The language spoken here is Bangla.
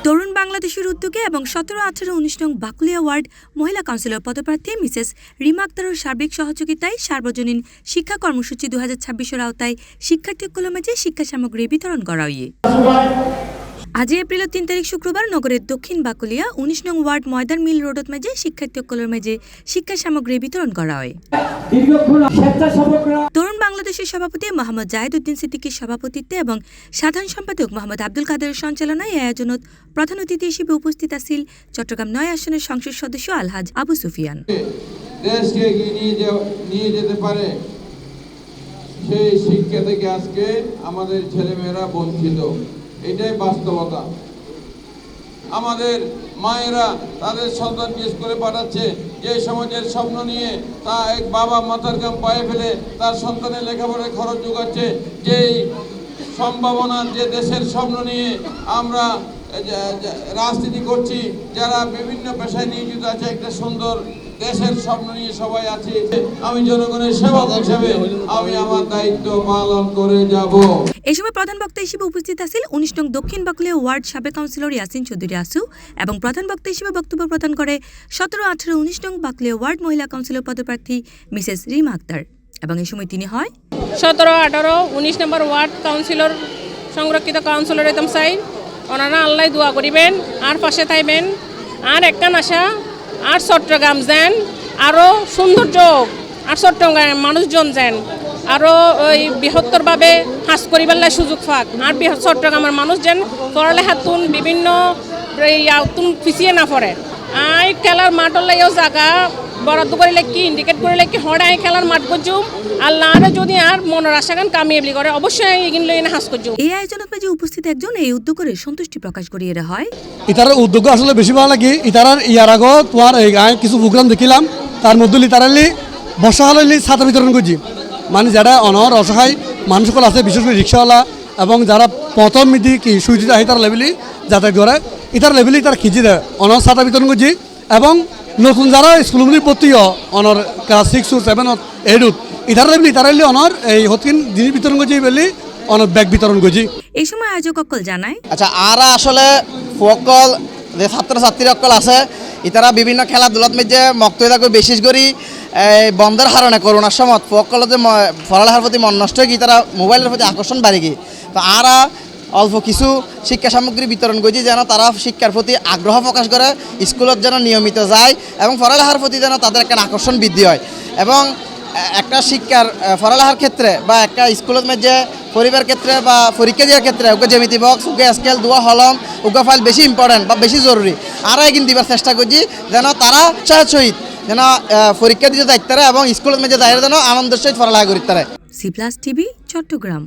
তরুণ বাংলাদেশের উদ্যোগে এবং 17-18-19 নং বাকলিয়া ওয়ার্ড মহিলা কাউন্সিলর পদপ্রার্থী মিসেস রিমা আক্তারের সার্বিক সহযোগিতায় সার্বজনীন শিক্ষা কর্মসূচি 2026-এর আওতায় শিক্ষার্থীদের মাঝে শিক্ষা সামগ্রী বিতরণ করা হয়। আজ এপ্রিলের 3 তারিখ শুক্রবার নগরের দক্ষিণ বাকলিয়া 19 নং ওয়ার্ড ময়দান মিল রোডত মাঝে শিক্ষার্থীদের মাঝে শিক্ষা সামগ্রী বিতরণ করা হয়। তরুণ বাংলাদেশের সভাপতি মোহাম্মদ জাহিদউদ্দিন সিদ্দিকীর সভাপতিত্বে এবং সাধারণ সম্পাদক মোহাম্মদ আব্দুল কাদের সঞ্চালনায় এই আয়োজনত প্রধান অতিথি হিসেবে উপস্থিত আছেন চট্টগ্রাম 9 আসনের সংসদ সদস্য আলহাজ আবু সুফিয়ান। দেশকে নিয়ে যেতে পারে সেই শিক্ষা থেকে আজকে আমাদের ছেলেমেয়েরা বঞ্চিত, এটাই বাস্তবতা। আমাদের মায়েরা তাদের সন্তানকে স্কুলে পাঠাচ্ছে যে সমাজের স্বপ্ন নিয়ে, তা এক বাবা মাথার ঘাম পায়ে ফেলে তার সন্তানের লেখাপড়ার খরচ যোগাচ্ছে, যেই সম্ভাবনার যে দেশের স্বপ্ন নিয়ে আমরা রাজনীতি করছি, যারা বিভিন্ন পেশায় নিয়োজিত আছে, একটা সুন্দর দেশের স্বপ্ন নিয়ে সবাই আছে। আমি জনগণের সেবক হিসেবে আমি আমার দায়িত্ব পালন করে যাব। এই সময় প্রধান বক্তা হিসেবে উপস্থিত আছেন 19 নং দক্ষিণ বাকলিয়া ওয়ার্ড সাবেক কাউন্সিলর ইয়াসিন চৌধুরী আসু এবং প্রধান বক্তা হিসেবে বক্তব্য প্রদান করে 17-18-19 নং বাকলিয়া ওয়ার্ড মহিলা কাউন্সিলর পদপ্রার্থী মিসেস রিমা আক্তার। এবং এই সময় তিনি হয় 17-18-19 নম্বর ওয়ার্ড কাউন্সিলর সংরক্ষিত কাউন্সিলর এতম সাই ওনারা আল্লাহ দোয়া করিবেন আর পাশে থাকবেন আর একটা আশা আর চট্টগ্রাম যেন আরও সৌন্দর্য আর চট্টগ্রাম মানুষজন যেন আরও ওই বৃহত্তরভাবে হাস করিবার সুযোগ পাক আর চট্টগ্রামের মানুষ যেন পড়ালেখাতুন বিভিন্ন পিছিয়ে না পড়ে। আই খেলার মাঠর লাগেও জায়গা বরাদ্দ করিলে কি ইন্ডিকেট করিলে কি হড়াই খেলার মাঠ করছুম আল্লাহ যদি আর মনের আশাগান কামিয়াবলি করে অবশ্যই এগুলো এনে হাস করছুম। এই আয়োজনের মাঝে উপস্থিত একজন এই উদ্যোগের সন্তুষ্টি প্রকাশ করিয়ে হয়। ইতার উদ্যোগ আসলে বেশি ভালো লাগে। ইতারার ইয়ার আগে তোমার এই কিছু প্রোগ্রাম দেখিলাম, তার মধ্যে ইতারালি বর্ষাকালে ছাত্র বিতরণ করছি, মানে যারা অনর অসহায় মানুষ সকল আছে, বিশেষ করে রিক্সাওয়ালা এবং যারা প্রথম মিদি কি সুইচিত আহি তার লেভেলি যাতায়াত করে ইতার লেভেলি তার খিচি দেয় অনর ছাত্র বিতরণ করছি। এবং নতুন যারা স্কুলগুলির প্রতি অনর ক্লাস 6 ও 7 8 ইতার লেভেলি তারা অনর এই হতকিন জিনিস বিতরণ করছি বলে অনর ব্যাগ বিতরণ করছি। এই সময় আয়োজক অকল জানায় আচ্ছা আর আসলে ফকল যে ছাত্রছাত্রী অকল আছে ইতারা বিভিন্ন খেলাধুলার মধ্যে মক্ত থাকবে, বিশেষ করে বন্ধের হারণে করোনার সময় ফকল যে পড়ালেখার প্রতি মন নষ্ট হয়ে গিয়ে তারা মোবাইলের প্রতি আকর্ষণ বাড়ে গিয়ে তো আরা অল্প কিছু শিক্ষা সামগ্রী বিতরণ করছি যেন তারা শিক্ষার প্রতি আগ্রহ প্রকাশ করে, স্কুলত যেন নিয়মিত যায় এবং পড়ালেখার প্রতি যেন তাদের একটা আকর্ষণ বৃদ্ধি হয়। এবং একটা শিক্ষার পড়ালেখার ক্ষেত্রে বা একটা স্কুলের মধ্যে পরিবার ক্ষেত্রে বা পরীক্ষা দেওয়ার ক্ষেত্রে ওকে জ্যামিতি বক্স, ওকে স্কেল, দোয়া হলম, ওকে ফাইল বেশি ইম্পর্টেন্ট বা বেশি জরুরি। আরও এগিয়ে দিবার চেষ্টা করছি যেন তারা উৎসাহের সহিত যেন পরীক্ষা দিতে দায়িত্ব এবং স্কুলের মধ্যে দায়ের যেন আনন্দের সহিত পড়ালেখা করতে পারে। C+ TV Chittagong.